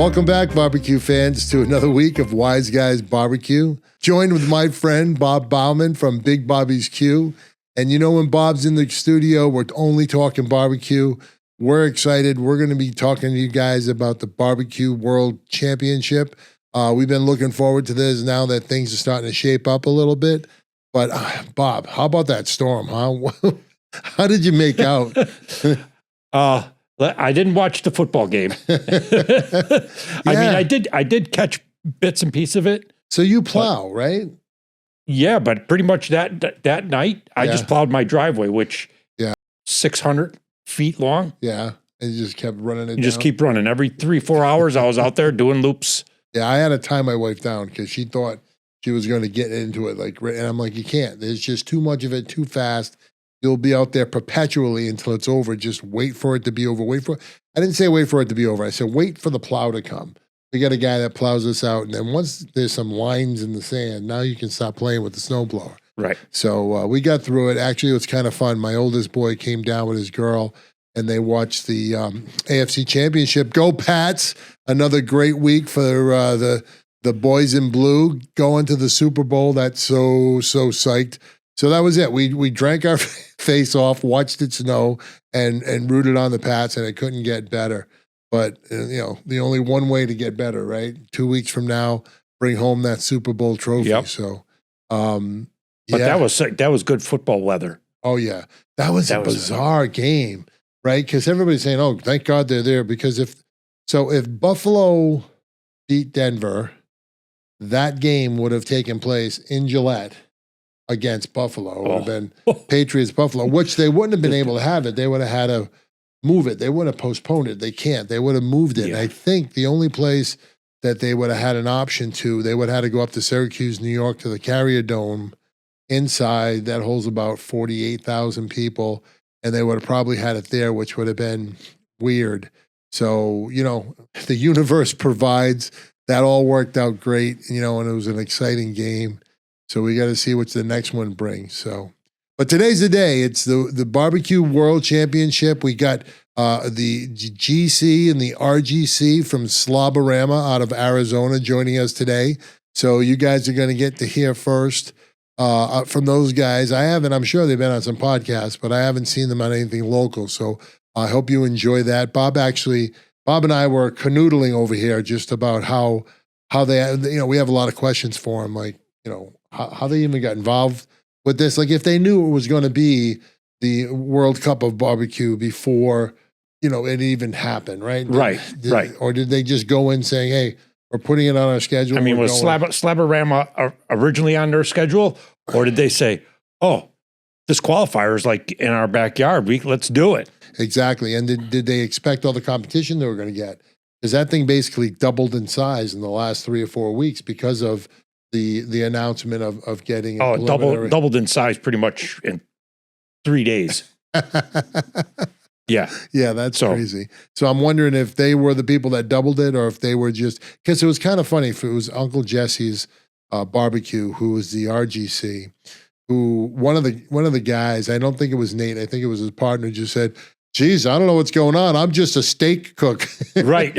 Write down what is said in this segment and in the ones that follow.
Welcome back, barbecue fans, to another week of Wise Guys Barbecue. Joined with my friend Bob Bauman from Big Bobby's Q. And you know, when Bob's in the studio, we're only talking barbecue. We're excited. We're going to be talking to you guys about the BBQ World Championship. We've been looking forward to this now that things are starting to shape up a little bit. But Bob, how about that storm, huh? How did you make out? I didn't watch the football game. I mean, I did catch bits and pieces of it. So you plow, right? Yeah, but pretty much that night, I just plowed my driveway, which 600 feet long. Yeah, and you just kept running it. You just keep running. Every 3-4 hours, I was out there doing loops. Yeah, I had to tie my wife down because she thought she was going to get into it. And I'm like, you can't. There's just too much of it, too fast. You'll be out there perpetually until it's over. Just wait for it to be over. I didn't say wait for it to be over. I said wait for the plow to come. We got a guy that plows us out, and then once there's some lines in the sand, now you can stop playing with the snowblower. Right. So we got through it. Actually, it was kind of fun. My oldest boy came down with his girl, and they watched the AFC Championship. Go Pats! Another great week for the boys in blue going to the Super Bowl. That's so psyched. So that was it. We drank our face off, watched it snow, and rooted on the Pats, and it couldn't get better. But, you know, the only one way to get better, right? 2 weeks from now, bring home that Super Bowl trophy. Yep. So, but that was good football weather. Oh, yeah. That was a bizarre game, right? Because everybody's saying, oh, thank God they're there. Because if Buffalo beat Denver, that game would have taken place in Gillette against Buffalo. It would have been Patriots-Buffalo, which they wouldn't have been able to have it. They would have had to move it. They wouldn't have postponed it. They can't. They would have moved it. Yeah. And I think the only place that they would have had an option to, they would have had to go up to Syracuse, New York, to the Carrier Dome inside. That holds about 48,000 people. And they would have probably had it there, which would have been weird. So, you know, the universe provides. That all worked out great, you know, and it was an exciting game. So we got to see what the next one brings. So, but today's the day. It's the BBQ World Championship. We got the GC and the RGC from Slab O Rama out of Arizona joining us today. So you guys are going to get to hear first from those guys. I'm sure they've been on some podcasts, but I haven't seen them on anything local. So I hope you enjoy that. Bob and I were canoodling over here just about how they, you know, we have a lot of questions for them, like, you know, how they even got involved with this. Like if they knew it was going to be the World Cup of Barbecue before, you know, it even happened, right? Right. Or did they just go in saying, hey, we're putting it on our schedule? I mean, was Slab O Rama originally on their schedule? Or did they say, oh, this qualifier is like in our backyard. Let's do it. Exactly. And did they expect all the competition they were going to get? Because that thing basically doubled in size in the last 3 or 4 weeks because of the announcement of getting doubled in size pretty much in 3 days. Yeah, that's crazy. So I'm wondering if they were the people that doubled it, or if they were just, because it was kind of funny. If it was Uncle Jesse's barbecue, who was the RGC, who one of the guys, I don't think it was Nate, I think it was his partner, just said, geez, I don't know what's going on. I'm just a steak cook. Right.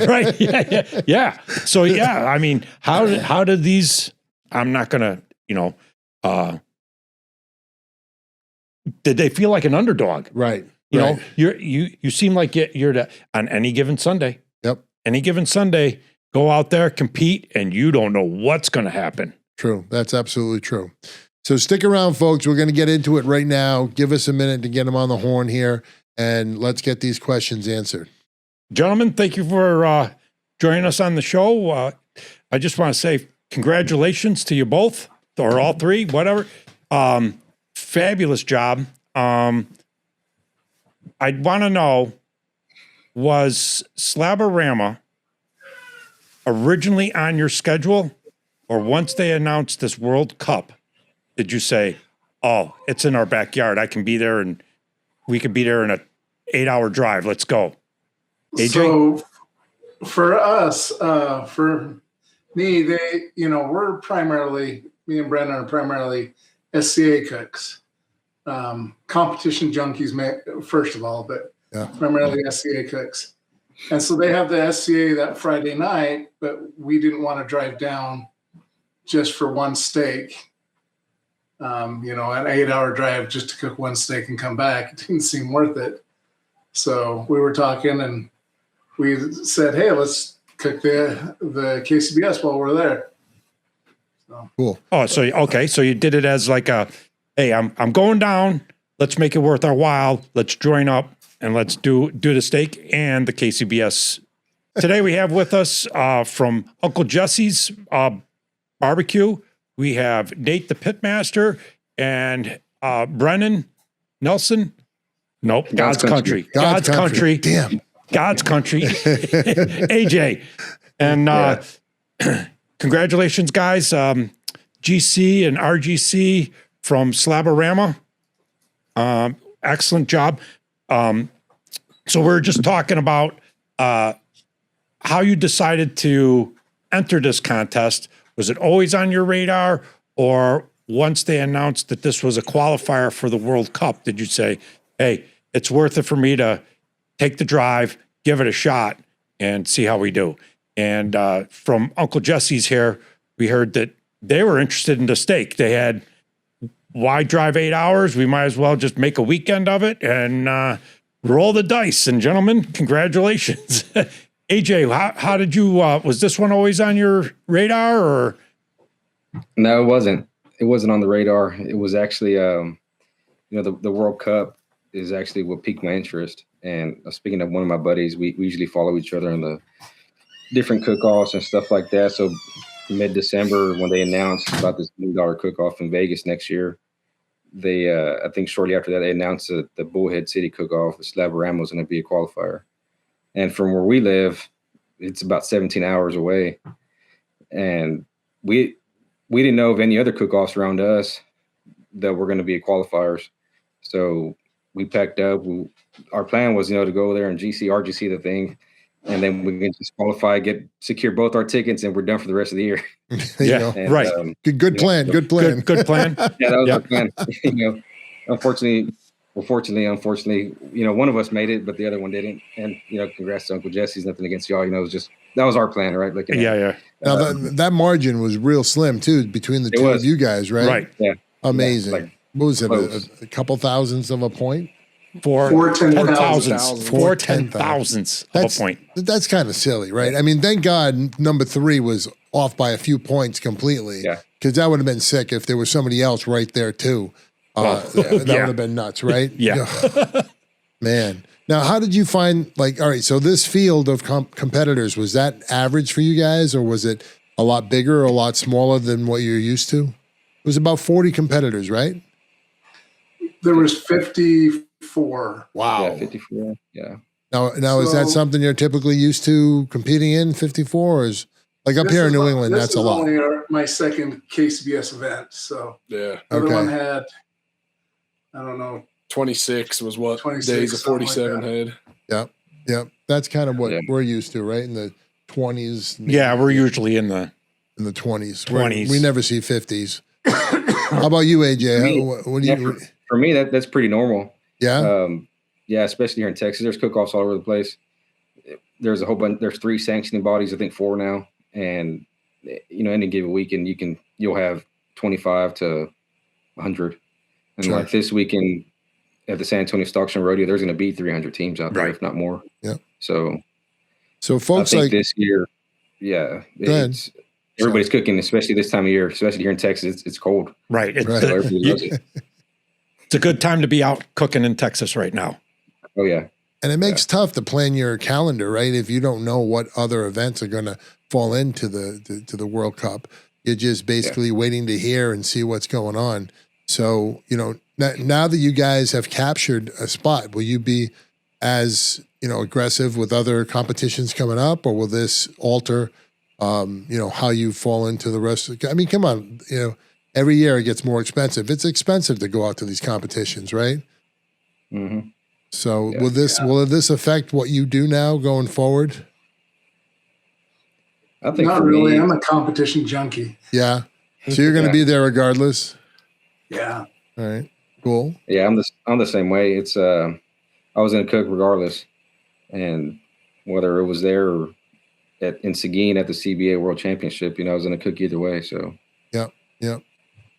Yeah. So, yeah, I mean, how did these, I'm not going to, you know, did they feel like an underdog? Right. You know, you seem like you're on any given Sunday. Yep. Any given Sunday, go out there, compete, and you don't know what's going to happen. True. That's absolutely true. So stick around, folks. We're going to get into it right now. Give us a minute to get them on the horn here, and let's get these questions answered. Gentlemen, thank you for joining us on the show. I just want to say congratulations to you both, or all three, whatever. Fabulous job. I'd want to know, was Slab O Rama originally on your schedule, or once they announced this World Cup, did you say, oh, it's in our backyard, I can be there, and we could be there in a 8-hour drive, let's go? AJ? So for us, for me, we're primarily, me and Brennon are primarily SCA cooks. Competition junkies, first of all, but primarily SCA cooks. And so they have the SCA that Friday night, but we didn't want to drive down just for one steak. An 8-hour drive just to cook one steak and come back. It didn't seem worth it. So we were talking and we said, hey, let's cook the KCBS while we're there. So. Cool. Oh, so you did it as like hey, I'm going down. Let's make it worth our while. Let's join up and let's do the steak and the KCBS. Today we have with us from Uncle Jesse's barbecue. We have Nate the pitmaster and Brennon Nielson. Nope, God's country. God's country. Damn. God's country. AJ. And congratulations, guys. GC and RGC from Slab O Rama. Excellent job. So we're just talking about how you decided to enter this contest. Was it always on your radar, or once they announced that this was a qualifier for the World Cup, did you say, hey, it's worth it for me to take the drive, give it a shot, and see how we do? And from Uncle Jesse's here, we heard that they were interested in the steak. They had, why drive 8 hours? We might as well just make a weekend of it and roll the dice. And gentlemen, congratulations. AJ, how did you, was this one always on your radar, or? No, it wasn't. It wasn't on the radar. It was actually, the World Cup is actually what piqued my interest. And speaking of one of my buddies, we usually follow each other in the different cook-offs and stuff like that. So mid-December, when they announced about this $1 million cook-off in Vegas next year, they, I think shortly after that, they announced that the Bullhead City cook-off, the Slab O Rama, was going to be a qualifier. And from where we live, it's about 17 hours away. And we didn't know of any other cook-offs around us that were going to be qualifiers. So we packed up. Our plan was, to go there and RGC the thing. And then we can just qualify, secure both our tickets, and we're done for the rest of the year. Yeah, and, right. Good plan. Good plan. Good plan. Yeah, that was our plan. Unfortunately, one of us made it, but the other one didn't. And, congrats to Uncle Jesse's. Nothing against y'all. It was just, that was our plan, right? Yeah. Now that margin was real slim too between the two of you guys, right? Right. Yeah. Amazing. What was it? A couple thousandths of a point? Four ten thousandths of a point. That's kind of silly, right? I mean, thank God number 3 was off by a few points completely. Yeah. Because that would have been sick if there was somebody else right there too. That would have been nuts, right? Yeah. Man. Now, how did you find, all right, so this field of competitors, was that average for you guys, or was it a lot bigger or a lot smaller than what you're used to? It was about 40 competitors, right? There was 54. Wow. Yeah, 54. Yeah. Now is that something you're typically used to competing in, 54? Or is, up here in New England, that's a lot. This is only my second KCBS event, so. Yeah. The other one had, I don't know. 26 was what 26, days of 47 like had. Yep. That's kind of what we're used to, right? In the 20s. Yeah, we're usually in the 20s. 20s. We never see 50s. How about you, AJ? What do you? For me, that's pretty normal. Yeah. Yeah, especially here in Texas. There's cook-offs all over the place. There's a whole bunch. There's 3 sanctioning bodies, I think 4 now, and any given weekend you'll have 25 to 100, and Sure. like this weekend at the San Antonio Stock Show Rodeo, there's going to be 300 teams out there, Right. if not more. Yeah. So folks I think this year, everybody's cooking, especially this time of year, especially here in Texas. It's cold. right. Right. So everybody loves it. It's a good time to be out cooking in Texas right now. Oh yeah. And it makes tough to plan your calendar, right? If you don't know what other events are going to fall into the World Cup, you're just basically waiting to hear and see what's going on. So, now that you guys have captured a spot, will you be as, aggressive with other competitions coming up, or will this alter, how you fall into the rest of I mean, come on, every year it gets more expensive. It's expensive to go out to these competitions, right? Mm-hmm. So will this affect what you do now going forward? I think Not for really. me, I'm a competition junkie. Yeah. So you're going to be there regardless. Yeah. All right. Cool. yeah, I'm the same way. It's I was going to cook regardless, and whether it was there or in Seguin at the CBA World Championship. You know, I was going to cook either way. So yeah.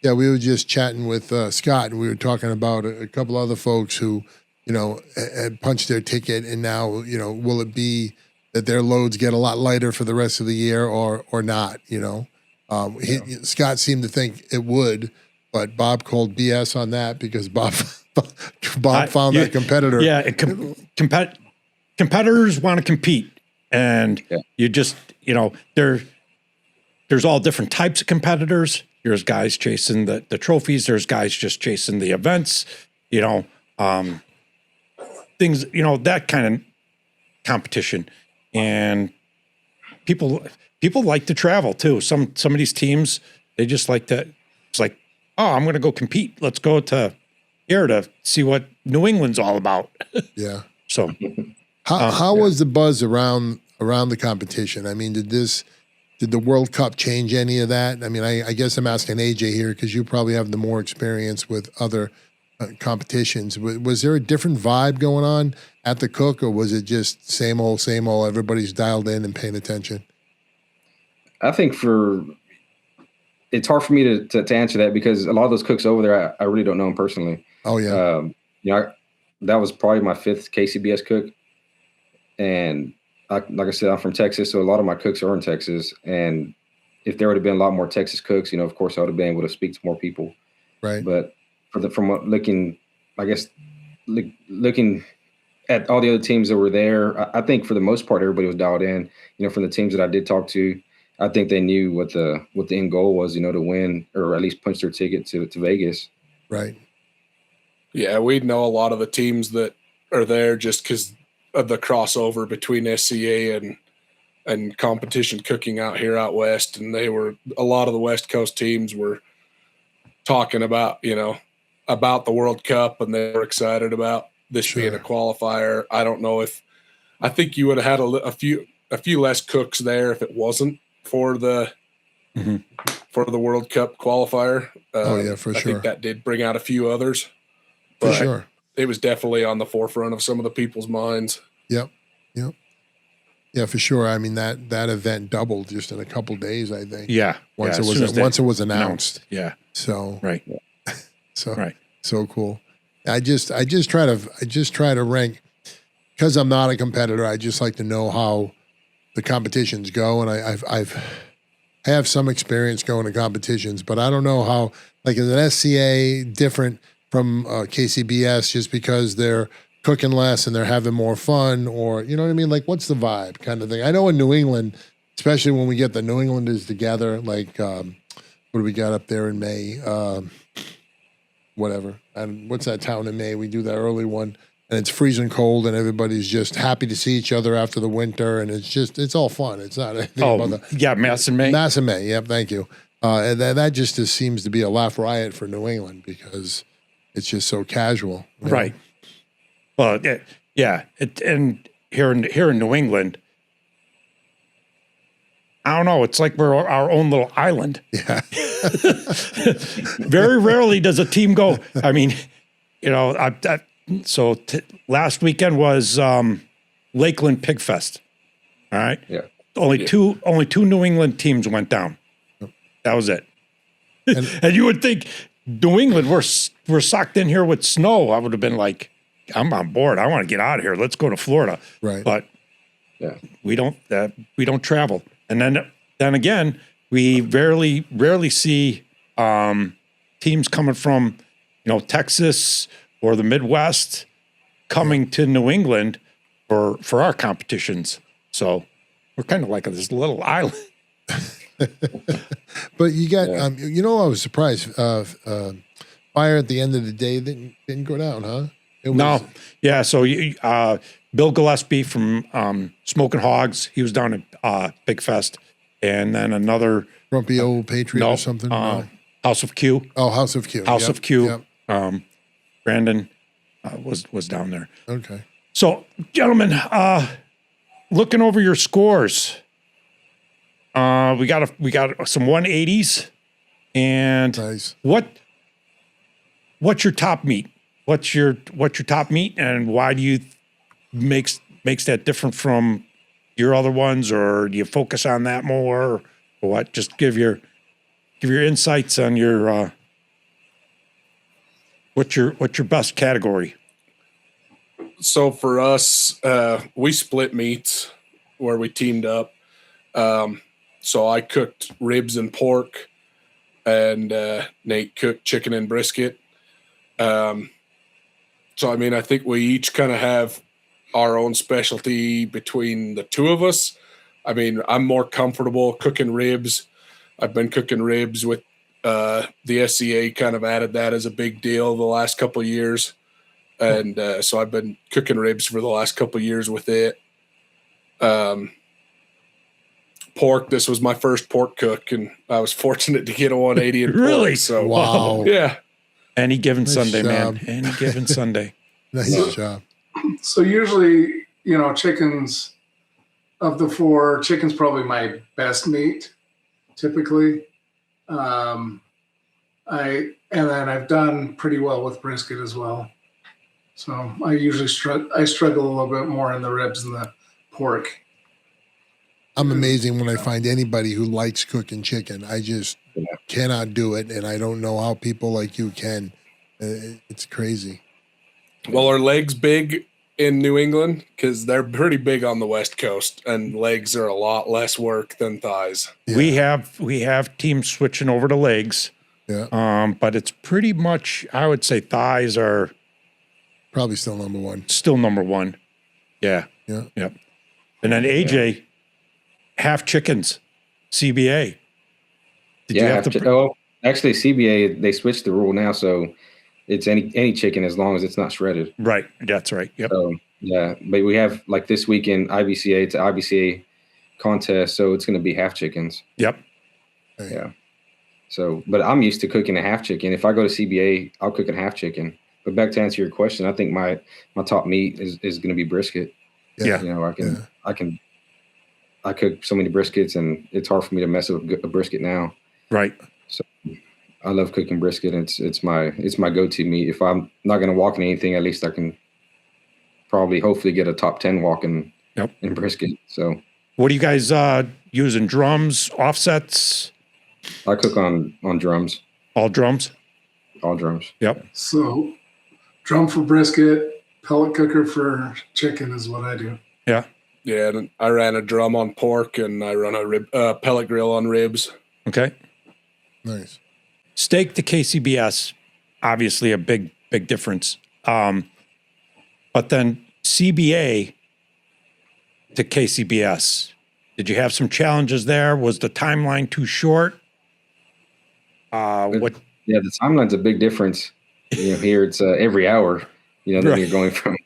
We were just chatting with Scott, and we were talking about a couple other folks who, you know, had punched their ticket, and now, you know, will it be that their loads get a lot lighter for the rest of the year or not? You know, Scott seemed to think it would, but Bob called BS on that because Bob found that competitor. Yeah, competitors want to compete, and you just, you know, there's all different types of competitors. There's guys chasing the trophies. There's guys just chasing the events. You know, things. You know, that kind of competition, and people like to travel too. Some of these teams, they just like to. It's like, oh, I'm going to go compete. Let's go to here to see what New England's all about. Yeah. So, how was the buzz around the competition? I mean, did the World Cup change any of that? I mean, I guess I'm asking AJ here because you probably have the more experience with other competitions. Was there a different vibe going on at the Cook, or was it just same old, everybody's dialed in and paying attention? I think it's hard for me to answer that because a lot of those cooks over there, I really don't know them personally. Oh, yeah. You know, that was probably my 5th KCBS cook. And like I said, I'm from Texas, so a lot of my cooks are in Texas. And if there would have been a lot more Texas cooks, you know, of course, I would have been able to speak to more people. Right. But looking at all the other teams that were there, I think for the most part, everybody was dialed in. You know, from the teams that I did talk to, I think they knew what the end goal was, you know, to win or at least punch their ticket to Vegas. Right. Yeah, we know a lot of the teams that are there just because of the crossover between SCA and competition cooking out here out west, and a lot of the West Coast teams were talking about, you know, about the World Cup, and they were excited about this being a qualifier. I don't know I think you would have had a few less cooks there if it wasn't for the World Cup qualifier. For sure. I think that did bring out a few others. For sure. It was definitely on the forefront of some of the people's minds. Yep. Yeah, for sure. I mean, that event doubled just in a couple days, I think. Yeah. Once it was announced. Yeah. So right. So cool. I just try to rank, because I'm not a competitor. I just like to know how the competitions go, and I have some experience going to competitions, but I don't know how, like, is an SCA different from KCBS just because they're cooking less and they're having more fun, or, you know what I mean? Like, what's the vibe kind of thing? I know in New England, especially when we get the New Englanders together, like, what do we got up there in May? Whatever. And what's that town in May? We do that early one, and it's freezing cold, and everybody's just happy to see each other after the winter, and it's all fun. It's not anything about the Mass in May. Mass in May. Yep, thank you. And that just seems to be a laugh riot for New England because it's just so casual. Right. Well, and here in New England, I don't know. It's like we're our own little island. Yeah. Very rarely does a team go. I mean, you know, last weekend was Lakeland Pig Fest. All right. Yeah. Only two New England teams went down. That was it. And you would think New England, we're socked in here with snow. I would have been like, I'm on board. I want to get out of here. Let's go to Florida. Right. But we don't travel. And then again, we rarely see teams coming from, you know, Texas or the Midwest coming to New England for our competitions. So we're kind of like this little island. But you got, you know, I was surprised. Fire at the end of the day didn't go down, huh? No. Yeah. So Bill Gillespie from Smoking Hogs, he was down at Big Fest. And then another Grumpy Old Patriot or something. House of Q. Oh, House of Q. House of Q. Yep. Brandon was down there. Okay. So, gentlemen, looking over your scores, we got some 180s, and nice. What's your top meet? What's your top meet, and why do you makes that different from your other ones, or do you focus on that more, or what? Just give your insights on your what's your best category. So for us, we split meats where we teamed up. So I cooked ribs and pork, and Nate cooked chicken and brisket. So, I mean, I think we each kind of have our own specialty between the two of us. I mean, I'm more comfortable cooking ribs. I've been cooking ribs with the SCA, kind of added that as a big deal the last couple of years. And so I've been cooking ribs for the last couple of years with it. Pork, this was my first pork cook, and I was fortunate to get a 180 in Really? pork. So, Wow. yeah. Any given Nice Sunday, job. man. Any given Sunday. Nice job. So usually, you know, chickens of the four, chicken's probably my best meat, typically. And then I've done pretty well with brisket as well. So I usually struggle a little bit more in the ribs and the pork. I'm amazing when I find anybody who likes cooking chicken. I just cannot do it, and I don't know how people like you can. It's crazy. Well, are legs big in New England? Because they're pretty big on the West Coast, and legs are a lot less work than thighs. Yeah. We have teams switching over to legs. Yeah. But it's pretty much, I would say thighs are Probably still number one. still number one. Yeah. Yeah. Yep. And then AJ, half chickens, CBA. Did you have to? Actually, CBA, they switched the rule now, so it's any chicken as long as it's not shredded. Right. That's right. Yep. So, yeah, but we have, like, this weekend, IBCA to IBCA contest, so it's going to be half chickens. Yep. Yeah. So, but I'm used to cooking a half chicken. If I go to CBA, I'll cook a half chicken. But back to answer your question, I think my top meat is going to be brisket. Yeah. You know, I cook so many briskets, and it's hard for me to mess up a brisket now. Right. So I love cooking brisket. It's my go-to meat. If I'm not going to walk in anything, at least I can hopefully get a top 10 walk in brisket. So What do you guys using? Drums, offsets? I cook on drums. All drums? All drums. Yep. So drum for brisket, pellet cooker for chicken is what I do. Yeah. Yeah, and I ran a drum on pork, and I run a pellet grill on ribs. Okay. Nice. Steak to KCBS, obviously a big difference. But then CBA to KCBS, did you have some challenges there? Was the timeline too short? Yeah, the timeline's a big difference. You know, here it's every hour. You know, then you're going from,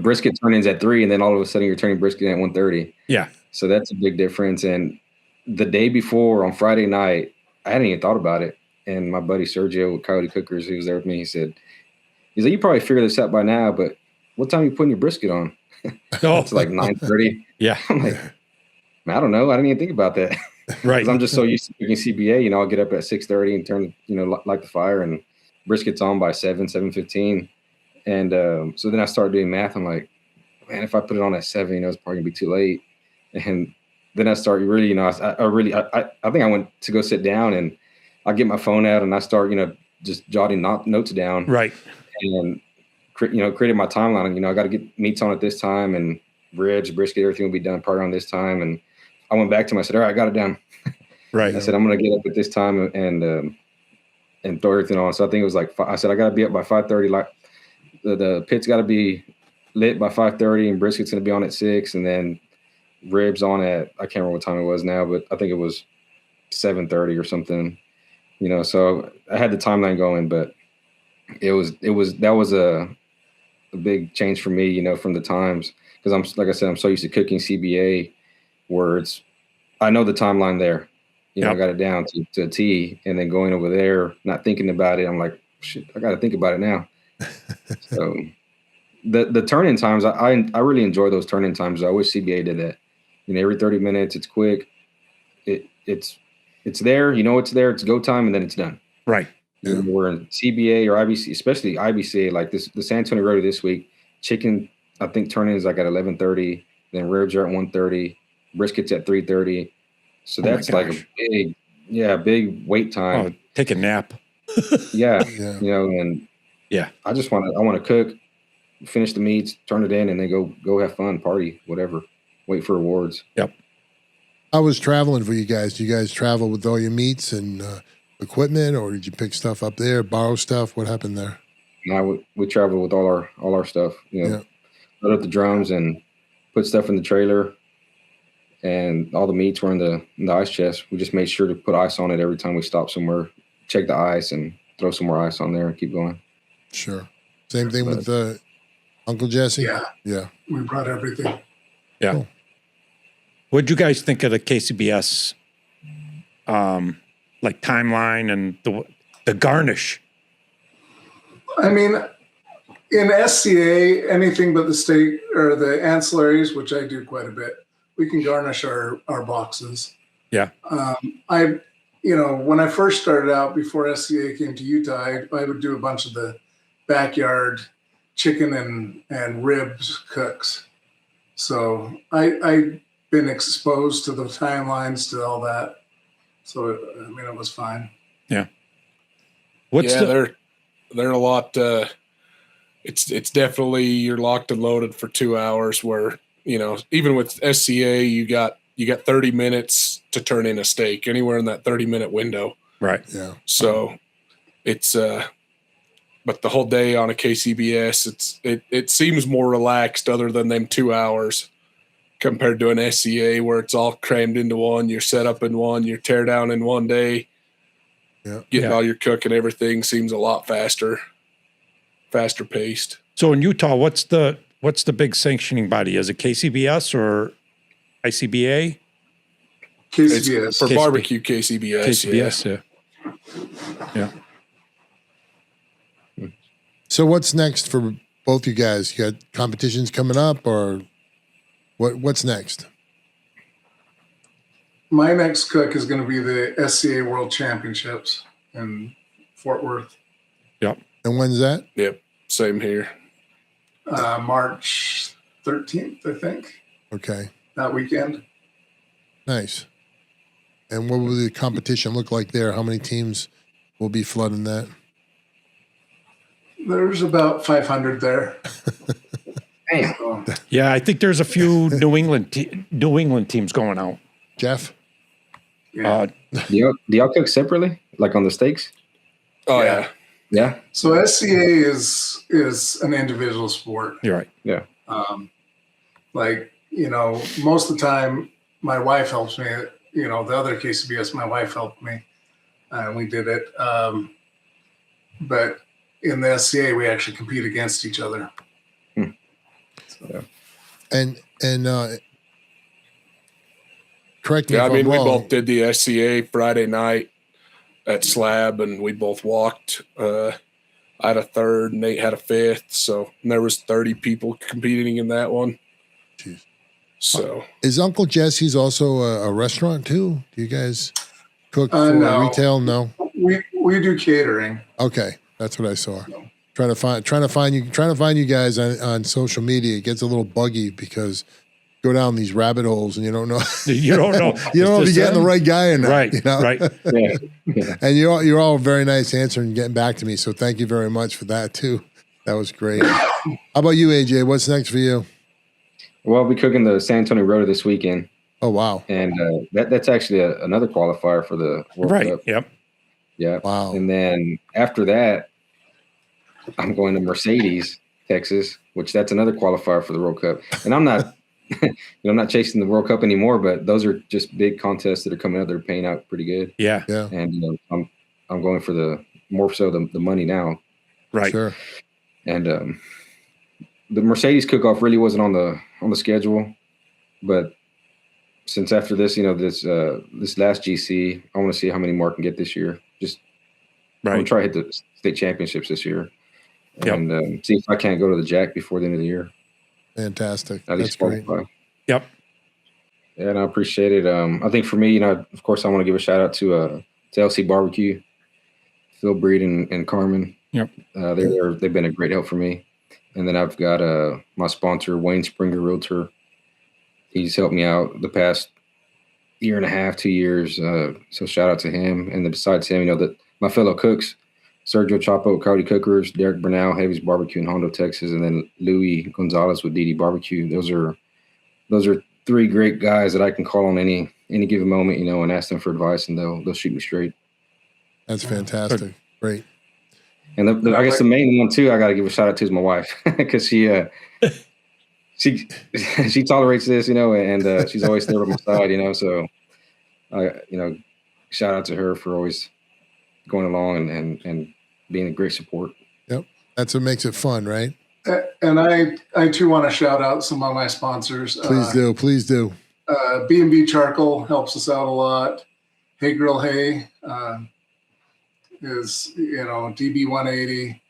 brisket turn-ins at 3, and then all of a sudden you're turning brisket at 1:30. Yeah. So that's a big difference. And the day before, on Friday night, I hadn't even thought about it. And my buddy Sergio with Coyote Cookers, he was there with me. He's like, you probably figured this out by now, but what time are you putting your brisket on? Oh. It's like 9:30. Yeah. I'm like, I don't know. I didn't even think about that. Right. Because I'm just so used to cooking CBA. I'll get up at 6:30 and turn, light the fire, and brisket's on by 7:15. And so then I started doing math. I'm like, man, if I put it on at 7, it's probably gonna be too late. And then I started really, I think I went to go sit down, and I get my phone out and I start, just jotting notes down. Right. And, created my timeline. I got to get meats on at this time, and ribs, brisket, everything will be done probably around this time. And I went back to him. I said, all right, I got it down. Right. I said, I'm going to get up at this time and throw everything on. So I think it was like, I said, I got to be up by 5:30. Like the pit's got to be lit by 5:30, and brisket's going to be on at 6. And then ribs on at, I can't remember what time it was now, but I think it was 7:30 or something, so I had the timeline going, but that was a big change for me, from the times. Cause like I said, I'm so used to cooking CBA where I know the timeline there, I got it down to a T, and then going over there, not thinking about it. I'm like, shit, I got to think about it now. So the turn-in times, I really enjoy those turn-in times. I wish CBA did that. Every 30 minutes, it's quick. It's there, it's there, it's go time, and then it's done. Right. Yeah. We're in CBA or IBC, especially IBCA, like the San Antonio Rodeo this week, chicken, I think turn-in is like at 11:30, then ribs are at 1:30, brisket's at 3:30. So Oh my that's like gosh. a big wait time. Oh, take a nap. Yeah, Yeah. you know, and Yeah. I want to cook, finish the meats, turn it in, and then go have fun, party, whatever. Wait for awards. Yep. How was traveling for you guys? Do you guys travel with all your meats and equipment, or did you pick stuff up there, borrow stuff? What happened there? Now we travel with all our stuff. You know, Yeah. load up the drums and put stuff in the trailer, and all the meats were in the ice chest. We just made sure to put ice on it every time we stopped somewhere. Check the ice and throw some more ice on there and keep going. Sure. Same thing with Uncle Jessie? Yeah, Yeah. we brought everything. Yeah. Cool. What'd you guys think of the KCBS like timeline and the garnish? I mean, in SCA, anything but the state or the ancillaries, which I do quite a bit, we can garnish our boxes. Yeah. When I first started out before SCA came to Utah, I would do a bunch of the backyard chicken and ribs cooks. So I've been exposed to the timelines, to all that. So, it was fine. Yeah. They're a lot. It's definitely, you're locked and loaded for 2 hours. Where even with SCA, you got 30 minutes to turn in a steak, anywhere in that 30-minute window. Right. Yeah. So it's but the whole day on a KCBS, it seems more relaxed, other than them 2 hours, compared to an SCA where it's all crammed into one. You're set up in one, you're tear down in one day. Yeah. Getting all your cook and everything seems a lot faster paced. So in Utah, what's the big sanctioning body? Is it KCBS or ICBA? KCBS. It's for barbecue KCBS. KCBS, yeah. So what's next for both you guys? You got competitions coming up, or what's next? My next cook is going to be the SCA World Championships in Fort Worth. Yep. And when's that? Yep. Same here. March 13th, I think, Okay. that weekend. Nice. And what will the competition look like there? How many teams will be flooding that? There's about 500 there. Damn. So, Yeah, I think there's a few New England teams going out. Jeff? yeah. Do y'all cook separately, like on the steaks? Oh Yeah. yeah. Yeah. So SCA is an individual sport. You're right. Yeah. Most of the time, my wife helps me. The other KCBS, my wife helped me, and we did it. But in the SCA, we actually compete against each other. Yeah. And correct me Yeah, if I mean, I'm we wrong. both did the SCA Friday night at Slab, and we both walked. I had a third, Nate had a fifth, so there was 30 people competing in that one. Jeez. So Is Uncle Jesse's also a restaurant too? Do you guys cook for No. retail? No. We do catering. Okay, that's what I saw. Trying to find you guys on social media. It gets a little buggy because go down these rabbit holes and you don't know You don't know. you don't know if Is you're this getting the them? right guy or not. Right. You know? Right. Yeah. And you're all very nice answering and getting back to me. So thank you very much for that too. That was great. How about you, AJ? What's next for you? Well, I'll be cooking the San Antonio Rota this weekend, Oh wow. and that's actually another qualifier for the World Right. Cup. Yep. Yeah. Wow. And then after that, I'm going to Mercedes, Texas, which that's another qualifier for the World Cup. And I'm not, I'm not chasing the World Cup anymore, but those are just big contests that are coming out. They're paying out pretty good. Yeah. Yeah. And I'm going for the money now. Right. Sure. And the Mercedes cook-off really wasn't on the schedule, but since after this, this last GC, I want to see how many more I can get this year. Just I'm gonna Right. try to hit the state championships this year, Yep. and see if I can't go to the Jack before the end of the year. Fantastic. At That's least great. qualify. Yep. Yeah, and I appreciate it. I think for me, of course, I want to give a shout out to LC Barbecue, Phil Breed and Carmen. Yep. They've been a great help for me. And then I've got my sponsor, Wayne Springer Realtor. He's helped me out the past year and a half, 2 years. So shout out to him. And then besides him, my fellow cooks, Sergio Chapo, Cody Cookers, Derek Bernal, Heavy's Barbecue in Hondo, Texas, and then Louis Gonzalez with DD Barbecue. Those are 3 great guys that I can call on any given moment, and ask them for advice, and they'll shoot me straight. That's fantastic. Great. And I guess the main one too, I got to give a shout out to is my wife, because she tolerates this, and she's always there by my side, So, shout out to her for always going along and being a great support. Yep, that's what makes it fun, right? And I too want to shout out some of my sponsors. Please do. B&B Charcoal helps us out a lot. Hey Grill Hey is, DB180.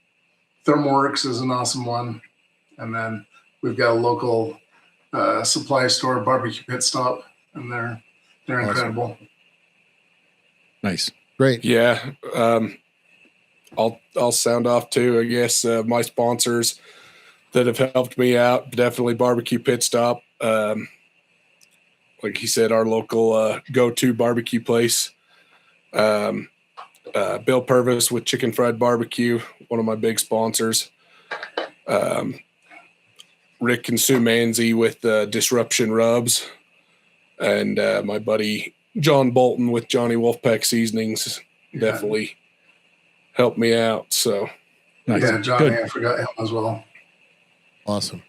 Thermworks is an awesome one. And then we've got a local supply store, Barbecue Pit Stop, and they're awesome. Incredible. Nice. Great. Yeah. I'll sound off too, I guess. My sponsors that have helped me out, definitely Barbecue Pit Stop. Like he said, our local go-to barbecue place. Bill Purvis with Chicken Fried Barbecue, one of my big sponsors. Rick and Sue Manzi with Disruption Rubs. And my buddy John Bolton with Johnny Wolfpack Seasonings definitely helped me out. So, nice. Yeah, Johnny, I forgot him as well. Awesome.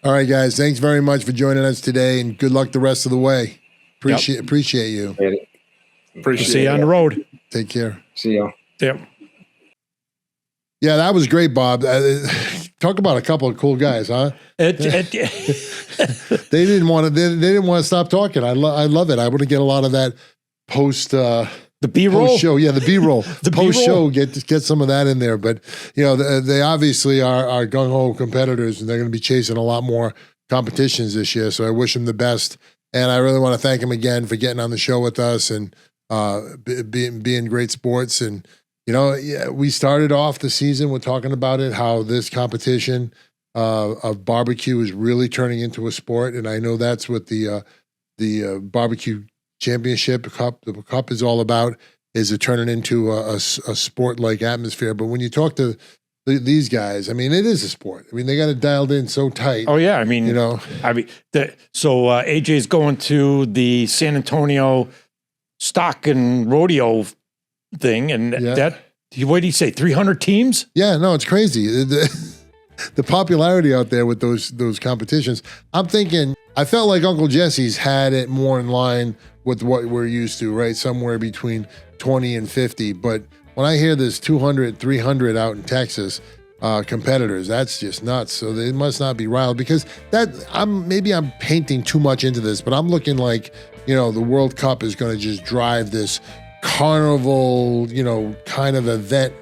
All right, guys. Thanks very much for joining us today, and good luck the rest of the way. Appreciate you. Appreciate See you on the road. Take care. See y'all. Yep. Yeah, that was great, Bob. Talk about a couple of cool guys, huh? They didn't want to stop talking. I love it. I want to get a lot of that post. The B-roll show, the B-roll. The post B-roll. show, get some of that in there. But they obviously are gung ho competitors, and they're going to be chasing a lot more competitions this year. So I wish them the best, and I really want to thank them again for getting on the show with us and being great sports. And we started off the season with talking about it, how this competition of barbecue is really turning into a sport, and I know that's what the BBQ Championship Cup, the Cup is all about, is to turn it into a sport-like atmosphere. But when you talk to these guys, I mean, it is a sport. I mean, they got it dialed in so tight. Oh yeah, I mean, AJ's going to the San Antonio stock and rodeo thing, and what did he say? 300 teams? Yeah, no, it's crazy. The popularity out there with those competitions. I'm thinking, I felt like Uncle Jesse's had it more in line with what we're used to, right? Somewhere between 20 and 50. But when I hear this 200, 300 out in Texas competitors, that's just nuts. So they must not be riled, because maybe I'm painting too much into this, but I'm looking like, the World Cup is going to just drive this carnival, kind of event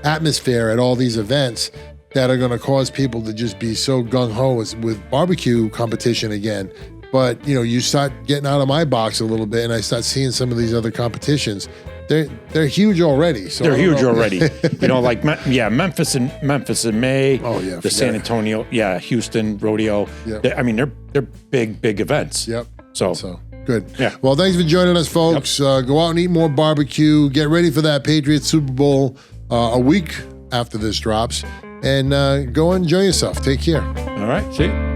atmosphere at all these events that are going to cause people to just be so gung-ho with barbecue competition again. But, you start getting out of my box a little bit, and I start seeing some of these other competitions. They're huge already. So they're huge already. Like Memphis in May. Oh yeah, the San Antonio, Houston rodeo. Yep. They're big events. Yep. So good. Yeah. Well, thanks for joining us, folks. Yep. Go out and eat more barbecue. Get ready for that Patriots Super Bowl a week after this drops, and go enjoy yourself. Take care. All right. See you.